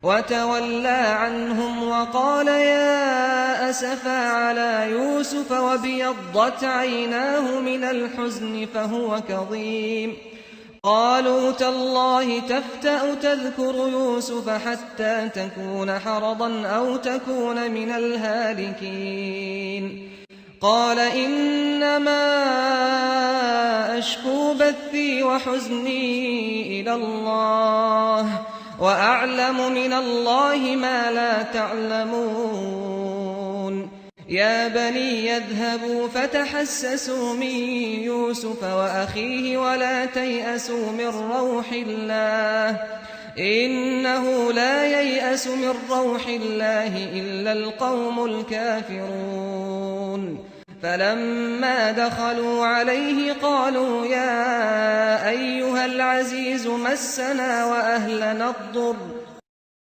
وَتَوَلَّىٰ عَنْهُمْ وَقَالَ يَا أَسَفَىٰ عَلَىٰ يُوسُفَ وَابْيَضَّتْ عَيْنَاهُ مِنَ الْحُزْنِ فَهُوَ كَظِيمٌ. قَالُوا تَاللَّهِ تَفْتَأُ تَذْكُرُ يُوسُفَ حَتَّىٰ تَكُونَ حَرَضًا أَوْ تَكُونَ مِنَ الْهَالِكِينَ. قَالَ إِنَّمَا أَشْكُو بَثِّي وَحُزْنِي إِلَى اللَّهِ وَأَعْلَمُ مِنَ اللَّهِ مَا لَا تَعْلَمُونَ. يَا بَنِيَّ اذْهَبُوا فَتَحَسَّسُوا مِن يُوسُفَ وَأَخِيهِ وَلَا تَيْأَسُوا مِن رَّوْحِ اللَّهِ إِنَّهُ لَا يَيْأَسُ مِن رَّوْحِ اللَّهِ إِلَّا الْقَوْمُ الْكَافِرُونَ. فَلَمَّا دَخَلُوا عَلَيْهِ قَالُوا يَا أَيُّهَا الْعَزِيزُ مَسَّنَا وَأَهْلَنَا الضُّرُّ